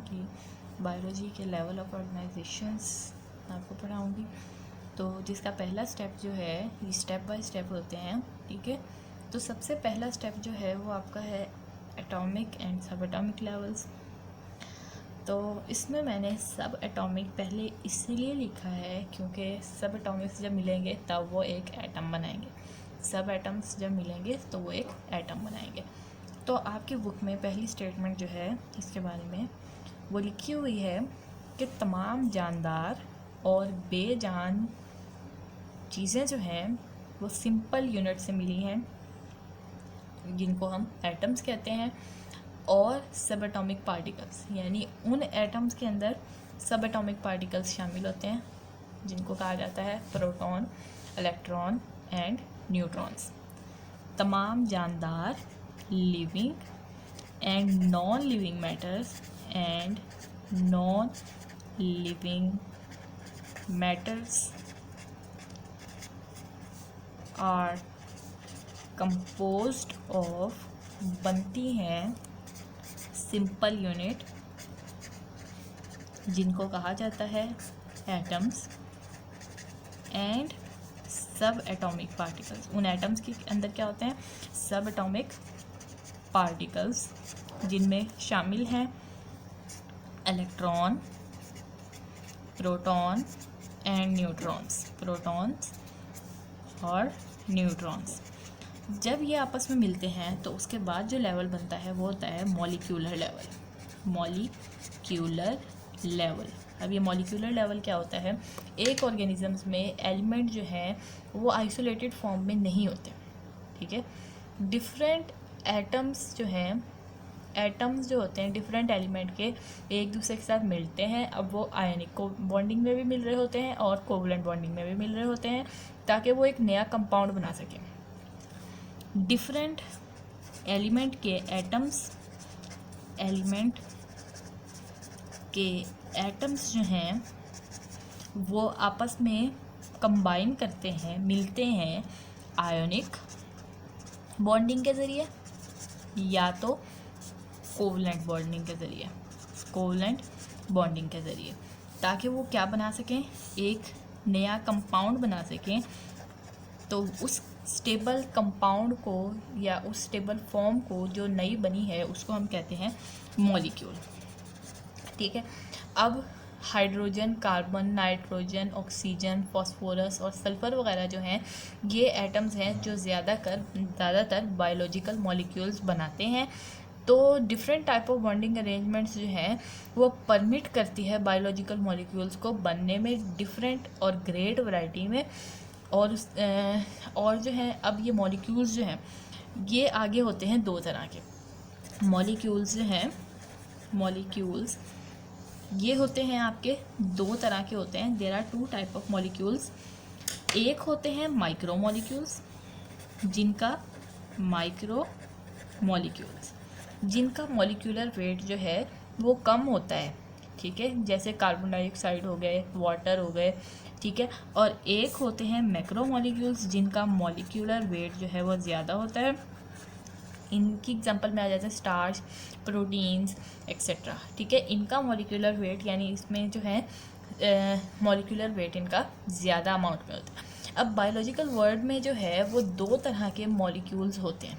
की बायोलॉजी के level of organisations आपको पढ़ाऊँगी। तो जिसका पहला स्टेप जो है, ये स्टेप बाय स्टेप होते हैं, ठीक है। तो सबसे पहला स्टेप जो है वो आपका है एटॉमिक एंड सब एटॉमिक लेवल्स। तो इसमें मैंने सब एटॉमिक पहले इसीलिए लिखा है क्योंकि सब एटॉमिक्स जब मिलेंगे तब वो एक एटम बनाएंगे। सब एटम्स जब मिलेंगे तो वो एक एटम बनाएंगे। तो आपकी बुक में पहली स्टेटमेंट जो है इसके बारे में वो लिखी हुई है कि तमाम जानदार और बेजान चीज़ें जो हैं वो सिंपल यूनिट से मिली हैं, जिनको हम एटम्स कहते हैं, और सब एटॉमिक पार्टिकल्स, यानी उन एटम्स के अंदर सब एटॉमिक पार्टिकल्स शामिल होते हैं जिनको कहा जाता है प्रोटॉन, इलेक्ट्रॉन एंड न्यूट्रॉन्स। तमाम जानदार living and non living matters and non living matters are composed of, बनती हैं सिंपल यूनिट जिनको कहा जाता है atoms and subatomic particles. उन एटम्स के अंदर क्या होते हैं? सब एटॉमिक पार्टिकल्स, जिनमें शामिल हैं electron, proton and neutrons, protons और न्यूट्रॉन्स। जब ये आपस में मिलते हैं तो उसके बाद जो लेवल बनता है वो होता है मॉलिक्यूलर लेवल। मॉलिक्यूलर लेवल, अब ये मॉलिक्यूलर लेवल क्या होता है? एक ऑर्गेनिजम्स में एलिमेंट जो हैं वो आइसोलेटेड फॉर्म में नहीं होते, ठीक है। डिफरेंट एटम्स जो हैं, एटम्स जो होते हैं डिफरेंट एलिमेंट के एक दूसरे के साथ मिलते हैं। अब वो आयनिक बॉन्डिंग में भी मिल रहे होते हैं और कोवलेंट बॉन्डिंग में भी मिल रहे होते हैं ताकि वो एक नया कंपाउंड बना सकें। डिफरेंट एलिमेंट के एटम्स जो हैं वो आपस में कंबाइन करते हैं, मिलते हैं आयोनिक बॉन्डिंग के ज़रिए या तो कोवलेंट बॉन्डिंग के ज़रिए, कोवलेंट बॉन्डिंग के ज़रिए, ताकि वो क्या बना सकें? एक नया कंपाउंड बना सकें। तो उस स्टेबल कंपाउंड को या उस स्टेबल फॉर्म को जो नई बनी है उसको हम कहते हैं मॉलिक्यूल, ठीक है। अब hydrogen, carbon, nitrogen, oxygen, phosphorus और सल्फ़र वगैरह जो हैं ये एटम्स हैं जो ज़्यादातर बायोलॉजिकल मॉलिक्यूल्स बनाते हैं। तो different type of bonding arrangements जो हैं वो परमिट करती है बायोलॉजिकल मॉलिक्यूल्स को बनने में डिफरेंट और ग्रेट वैरायटी में। और जो है अब ये मॉलिक्यूल्स जो हैं ये आगे होते हैं दो तरह के। मॉलिक्यूल्स जो हैं, मॉलिक्यूल्स ये होते हैं आपके दो तरह के होते हैं। There are two type of molecules. एक होते हैं माइक्रो मॉलिक्यूल्स, जिनका मॉलिक्यूलर वेट जो है वो कम होता है, ठीक है, जैसे कार्बन डाइऑक्साइड हो गए, वाटर हो गए, ठीक है। और एक होते हैं मैक्रो मॉलिक्यूल्स जिनका मॉलिक्यूलर वेट जो है वो ज़्यादा होता है। इनकी एग्जांपल में आ जाता है स्टार्च, प्रोटीन्स एक्सेट्रा, ठीक है। इनका मॉलिक्यूलर वेट यानी इसमें जो है मॉलिक्यूलर वेट इनका ज़्यादा अमाउंट में होता है। अब बायोलॉजिकल वर्ल्ड में जो है वो दो तरह के मॉलिक्यूल्स होते हैं,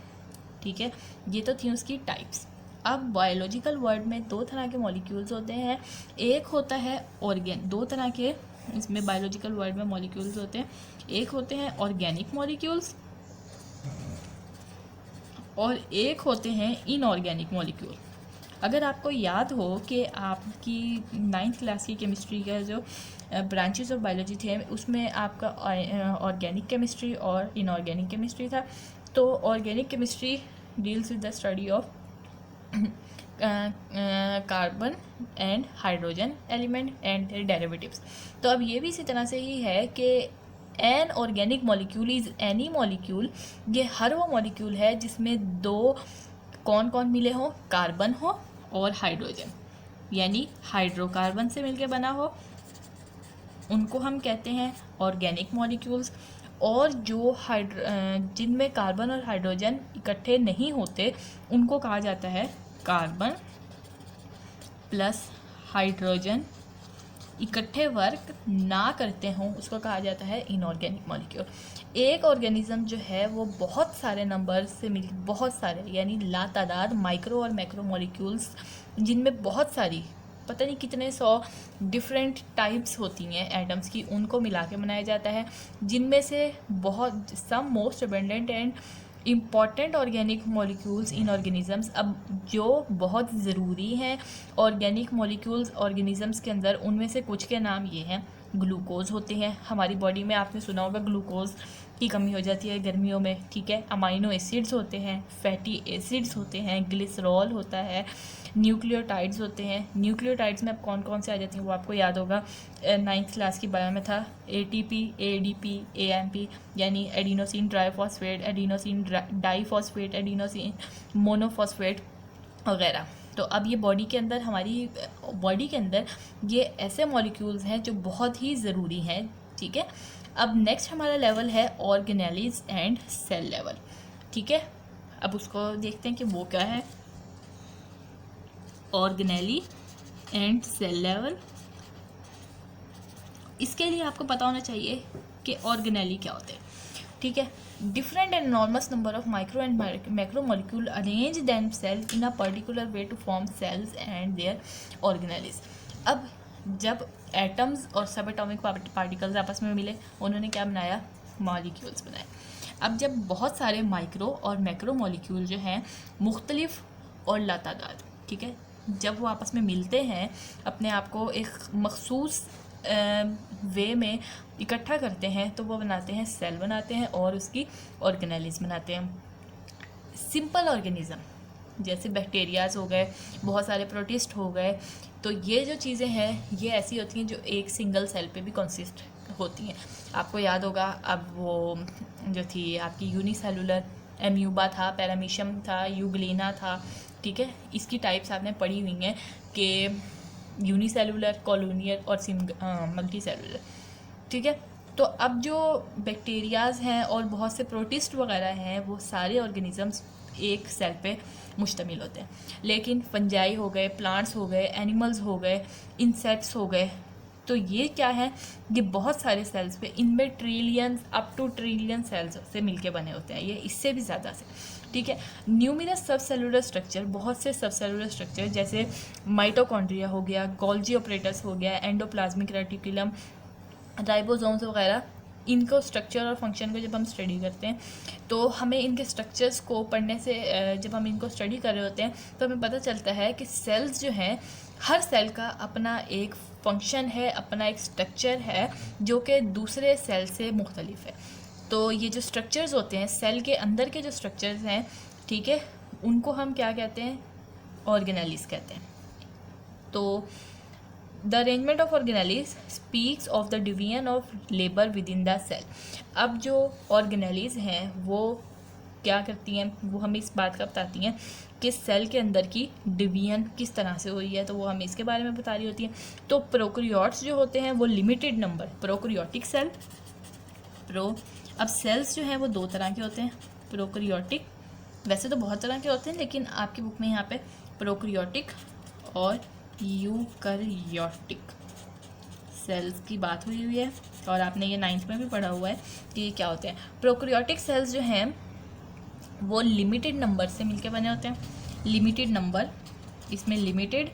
ठीक है। ये तो थी उसकी टाइप्स। अब बायोलॉजिकल वर्ल्ड में दो तरह के मॉलिक्यूल्स होते हैं। एक होता है दो तरह के इसमें बायोलॉजिकल वर्ल्ड में मॉलिक्यूल्स होते हैं। एक होते हैं ऑर्गेनिक मॉलिक्यूल्स और एक होते हैं इनऑर्गेनिक मॉलिक्यूल। अगर आपको याद हो कि आपकी 9th क्लास की केमिस्ट्री का जो ब्रांचेस ऑफ बायोलॉजी थे उसमें आपका ऑर्गेनिक केमिस्ट्री और इनऑर्गेनिक केमिस्ट्री था। तो organic chemistry deals with the study of carbon and hydrogen element and derivatives. तो अब ये भी इसी तरह से ही है कि an organic molecule is any molecule, ये हर वो मॉलिक्यूल है जिसमें दो कौन कौन मिले हो? कार्बन हो और हाइड्रोजन, यानी हाइड्रोकार्बन से मिलके बना हो, उनको हम कहते हैं ऑर्गेनिक मॉलिक्यूल्स। और जो जिनमें कार्बन और हाइड्रोजन इकट्ठे नहीं होते उनको कहा जाता है कार्बन प्लस हाइड्रोजन इकट्ठे वर्क ना करते हों उसको कहा जाता है इनऑर्गेनिक मॉलिक्यूल। एक ऑर्गेनिज्म जो है वो बहुत सारे नंबर से मिल बहुत सारे यानी लातादाद माइक्रो और मैक्रो मॉलिक्यूल्स जिनमें बहुत सारी पता नहीं कितने 100 डिफरेंट टाइप्स होती हैं एटम्स की, उनको मिला के बनाया जाता है, जिनमें से बहुत some most abundant and important organic molecules in organisms. अब जो बहुत ज़रूरी हैं ऑर्गेनिक मॉलिक्यूल्स ऑर्गेनिजम्स के अंदर, उनमें से कुछ के नाम ये हैं। ग्लूकोज होते हैं हमारी बॉडी में, आपने सुना होगा ग्लूकोज की कमी हो जाती है गर्मियों में, ठीक है। अमाइनो एसिड्स होते हैं, फैटी एसिड्स होते हैं, ग्लिसरॉल होता है, न्यूक्लियोटाइड्स होते हैं। न्यूक्लियोटाइड्स में अब कौन कौन से आ जाती हैं वो आपको याद होगा, 9th क्लास की बायो में था, ATP, ADP, AMP यानी adenosine triphosphate, adenosine diphosphate, adenosine monophosphate वगैरह। तो अब ये बॉडी के अंदर हमारी बॉडी के अंदर ये ऐसे मॉलिक्यूल्स हैं जो बहुत ही ज़रूरी हैं, ठीक है। अब नेक्स्ट हमारा लेवल है ऑर्गेनेलीज एंड सेल लेवल, ठीक है। अब उसको देखते हैं कि वो क्या है। ऑर्गेनेली एंड सेल लेवल, इसके लिए आपको पता होना चाहिए कि ऑर्गेनेली क्या होते हैं, ठीक है। Different and enormous number of micro and macro molecule arrange themselves in a particular way to form cells and their organelles. अब जब एटम्स और सब एटॉमिक पार्टिकल्स आपस में मिले, उन्होंने क्या बनाया, मॉलिक्यूल्स बनाए। अब जब बहुत सारे माइक्रो और मैक्रो मॉलिक्यूल जो हैं मुख्तलिफ और लातादाद, ठीक है, जब वो आपस में मिलते हैं, अपने आप को एक मखसूस वे में इकट्ठा करते हैं, तो वो बनाते हैं सेल बनाते हैं और उसकी ऑर्गेनेलीज बनाते हैं। सिंपल ऑर्गेनिज्म जैसे बैक्टीरियाज हो गए, बहुत सारे प्रोटिस्ट हो गए, तो ये जो चीज़ें हैं ये ऐसी होती हैं जो एक सिंगल सेल पे भी कंसिस्ट होती हैं। आपको याद होगा अब वो जो थी आपकी यूनिसेलुलर, एम्यूबा था, पैरामीशियम था, यूग्लिना था, ठीक है। इसकी टाइप्स आपने पढ़ी हुई हैं कि यूनिसेलुलर, कॉलोनियल और मल्टी सेलुलर, ठीक है। तो अब जो बैक्टीरियाज हैं और बहुत से प्रोटिस्ट वगैरह हैं वो सारे ऑर्गेनिजम्स एक सेल पे मुश्तमिल होते हैं। लेकिन फंजाई हो गए, प्लांट्स हो गए, एनिमल्स हो गए, इंसेक्ट्स हो गए, तो ये क्या है, ये बहुत सारे सेल्स पे, इनमें trillions up two trillion cells से मिलके बने होते हैं, ये इससे भी ज़्यादा से, ठीक है। न्यूमरस सब सेलुलर स्ट्रक्चर, बहुत से सब सेलुलर स्ट्रक्चर जैसे माइटोकॉन्ड्रिया हो गया, गोल्जी ऑपरेटस हो गया, एंडोप्लाज्मिक रेटिकुलम, राइबोसोम्स वगैरह, इनको स्ट्रक्चर और फंक्शन को जब हम स्टडी करते हैं तो हमें इनके स्ट्रक्चर्स को पढ़ने से, जब हम इनको स्टडी कर रहे होते हैं तो हमें पता चलता है कि सेल्स जो हैं, हर सेल का अपना एक फंक्शन है, अपना एक स्ट्रक्चर है जो कि दूसरे सेल से मुख्तलिफ है। तो ये जो स्ट्रक्चर्स होते हैं सेल के अंदर के जो स्ट्रक्चर्स हैं, ठीक है, उनको हम क्या कहते हैं, ऑर्गेनेलीज कहते हैं। तो the arrangement of organelles speaks of the division of labour within the cell. अब जो ऑर्गेनेलीज हैं वो क्या करती हैं, वो हमें इस बात का बताती हैं कि सेल के अंदर की डिवीजन किस तरह से हुई है, तो वो हमें इसके बारे में बता रही होती हैं। तो प्रोकैरियोट्स जो होते हैं वो लिमिटेड नंबर, प्रोकैरियोटिक सेल, अब सेल्स जो हैं वो दो तरह के होते हैं, प्रोकैरियोटिक, वैसे तो बहुत तरह के होते हैं लेकिन आपकी बुक में यहाँ पे प्रोकैरियोटिक और यूकैरियोटिक सेल्स की बात हुई है, और आपने ये 9th में भी पढ़ा हुआ है कि ये क्या होते हैं। प्रोकैरियोटिक सेल्स जो हैं वो लिमिटेड नंबर से मिलके बने होते हैं, लिमिटेड नंबर, इसमें लिमिटेड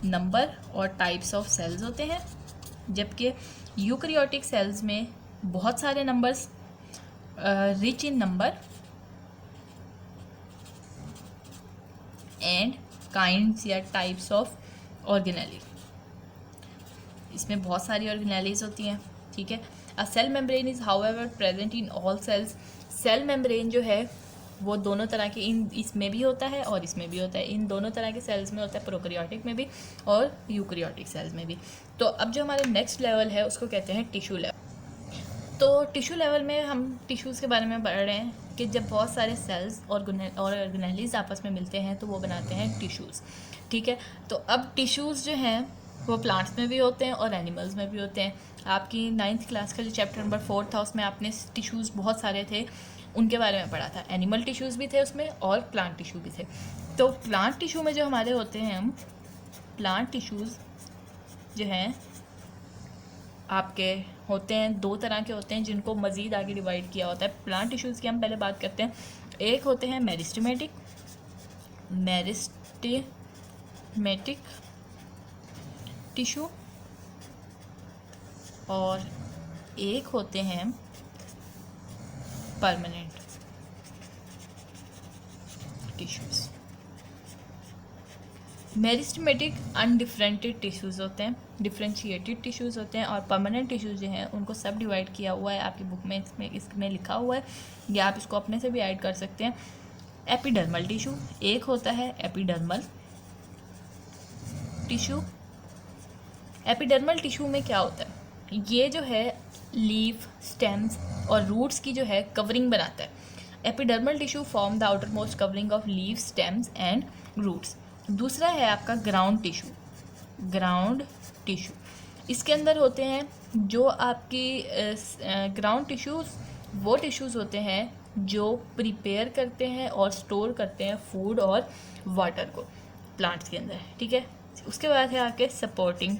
नंबर और टाइप्स ऑफ सेल्स होते हैं, जबकि यूकैरियोटिक सेल्स में बहुत सारे numbers, rich in number and kinds या टाइप्स ऑफ ऑर्गेनेली, इसमें बहुत सारी ऑर्गेनेलीज होती हैं, ठीक है। A cell membrane is however present in all cells. Cell membrane जो है वो दोनों तरह के, इसमें भी होता है और इसमें भी होता है, इन दोनों तरह के सेल्स में होता है, प्रोकैरियोटिक में भी और यूकैरियोटिक सेल्स में भी। तो अब जो हमारे नेक्स्ट लेवल है उसको कहते हैं टिश्यू लेवल। तो टिश्यू लेवल में हम टिश्यूज़ के बारे में पढ़ रहे हैं कि जब बहुत सारे सेल्स और ऑर्गेनेलीज आपस में मिलते हैं तो वो बनाते हैं टिश्यूज़, ठीक है। तो अब टिश्यूज़ जो हैं वो प्लांट्स में भी होते हैं और एनिमल्स में भी होते हैं। आपकी 9th क्लास का जो चैप्टर नंबर 4 था उसमें आपने टिश्यूज़ बहुत सारे थे उनके बारे में पढ़ा था, एनिमल टिश्यूज़ भी थे उसमें और प्लांट टिश्यू भी थे। तो प्लांट टिश्यू में जो हमारे होते हैं, प्लांट टिश्यूज़ जो हैं आपके होते हैं, दो तरह के होते हैं जिनको मज़ीद आगे डिवाइड किया होता है। प्लांट टिश्यूज़ की हम पहले बात करते हैं। एक होते हैं मेरिस्टेमेटिक टिश्यू और एक होते हैं परमानेंट टिश्यूज़। मेरिस्टेमेटिक अनडिफरेंटेड टिश्यूज़ होते हैं, डिफरेंशिएटेड टिश्यूज़ होते हैं, और परमानेंट टिश्यूज़ जो हैं उनको सब डिवाइड किया हुआ है आपकी बुक में, इसमें लिखा हुआ है, या आप इसको अपने से भी ऐड कर सकते हैं। एपिडर्मल टिश्यू एक होता है, एपिडर्मल टिश्यू। एपिडर्मल टिश्यू में क्या होता है, ये जो है लीफ, स्टेम्स और रूट्स की जो है कवरिंग बनाता है। Epidermal tissue form the outermost covering of leaf, stems and roots. दूसरा है आपका ग्राउंड टिश्यू। इसके अंदर होते हैं जो आपकी ग्राउंड टिश्यूज़, वो टिश्यूज़ होते हैं जो प्रिपेयर करते हैं और स्टोर करते हैं फूड और वाटर को प्लांट्स के अंदर, ठीक है। उसके बाद है आपके सपोर्टिंग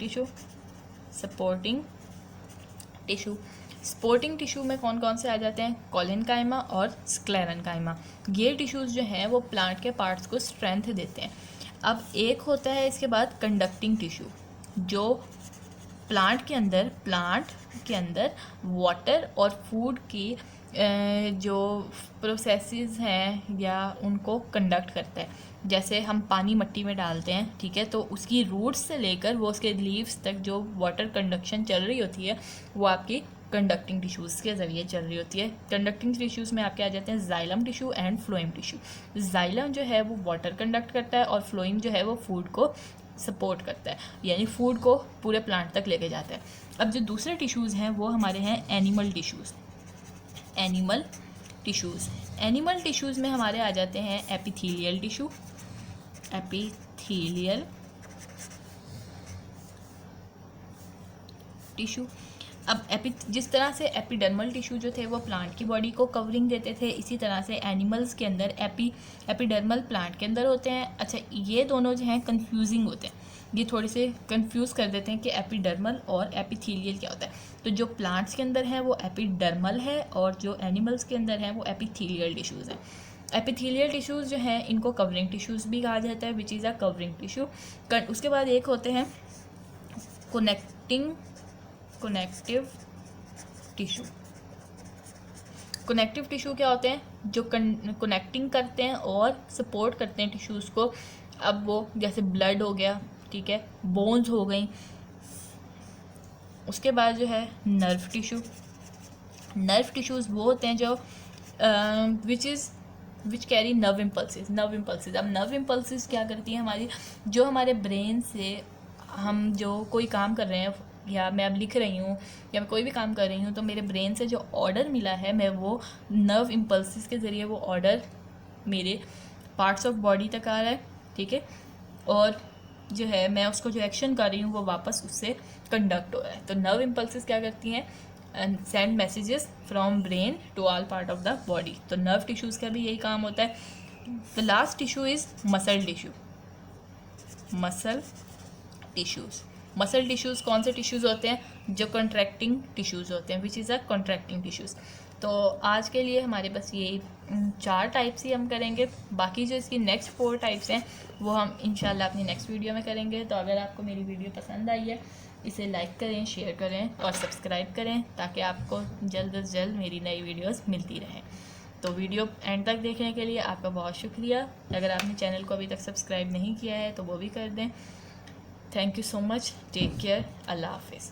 टिश्यू में कौन कौन से आ जाते हैं, कॉलेनकाइमा और स्क्लेरेनकाइमा। ये टिश्यूज़ जो हैं वो प्लांट के पार्ट्स को स्ट्रेंथ देते हैं। अब एक होता है इसके बाद कंडक्टिंग टिश्यू, जो प्लांट के अंदर वाटर और फूड की जो प्रोसेसेस हैं या उनको कंडक्ट करता है। जैसे हम पानी मट्टी में डालते हैं, ठीक है, तो उसकी रूट्स से लेकर वो उसके लीव्स तक जो वाटर कंडक्शन चल रही होती है वो आपकी कंडक्टिंग टिश्यूज़ के ज़रिए चल रही होती है। कंडक्टिंग टिश्यूज़ में आपके आ जाते हैं xylem tissue and phloem tissue. Xylem जो है वो वाटर कंडक्ट करता है और फ्लोएम जो है वो फूड को सपोर्ट करता है, यानी फूड को पूरे प्लांट तक लेके जाता है। अब जो दूसरे टिश्यूज़ हैं वो हमारे हैं एनिमल टिश्यूज़ में हमारे आ जाते हैं एपिथेलियल टिश्यू। अब जिस तरह से एपिडर्मल टिश्यू जो थे वो प्लांट की बॉडी को कवरिंग देते थे, इसी तरह से एनिमल्स के अंदर एपिडर्मल प्लांट के अंदर होते हैं। अच्छा, ये दोनों जो हैं कंफ्यूजिंग होते हैं, ये थोड़े से कंफ्यूज कर देते हैं कि एपिडर्मल और एपिथेलियल क्या होता है। तो जो प्लांट्स के अंदर है वो एपिडर्मल है और जो एनिमल्स के अंदर है वो एपिथेलियल टिश्यूज़ हैं। एपिथेलियल टिश्यूज़ जो हैं इनको कवरिंग टिश्यूज़ भी कहा जाता है, which is a covering tissue. उसके बाद एक होते हैं कनेक्टिव टिश्यू क्या होते हैं, जो कनेक्टिंग करते हैं और सपोर्ट करते हैं टिश्यूज़ को। अब वो जैसे ब्लड हो गया, ठीक है, बोन्स हो गई। उसके बाद जो है नर्व टिश्यूज़ वो होते हैं जो विच कैरी नर्व इम्पल्सिस। अब नर्व इम्पल्सिस क्या करती हैं, हमारे ब्रेन से हम जो कोई काम कर रहे हैं, या मैं अब लिख रही हूँ या मैं कोई भी काम कर रही हूँ, तो मेरे ब्रेन से जो ऑर्डर मिला है, मैं वो नर्व इम्पल्सिस के ज़रिए वो ऑर्डर मेरे पार्ट्स ऑफ बॉडी तक आ रहा है, ठीक है, और जो है मैं उसको जो एक्शन कर रही हूँ वो वापस उससे कंडक्ट हो रहा है। तो नर्व इम्पल्सिस क्या करती हैं, send messages from brain to all part of the body. तो नर्व टिश्यूज़ का भी यही काम होता है। The last tissue is muscle tissues कौन से टिश्यूज़ होते हैं, जो कॉन्ट्रैक्टिंग टिश्यूज़ होते हैं, which is a contracting tissues. तो आज के लिए हमारे बस ये 4 टाइप्स ही हम करेंगे, बाकी जो इसकी नेक्स्ट 4 टाइप्स हैं वो हम इंशाल्लाह अपनी नेक्स्ट वीडियो में करेंगे। तो अगर आपको मेरी वीडियो पसंद आई है, इसे लाइक करें, शेयर करें और सब्सक्राइब करें, ताकि आपको जल्द से जल्द मेरी नई वीडियोस मिलती रहें। तो वीडियो एंड तक देखने के लिए आपका बहुत शुक्रिया। अगर आपने चैनल को अभी तक सब्सक्राइब नहीं किया है तो वो भी कर दें। Thank you so much, take care, Allah हाफिज़।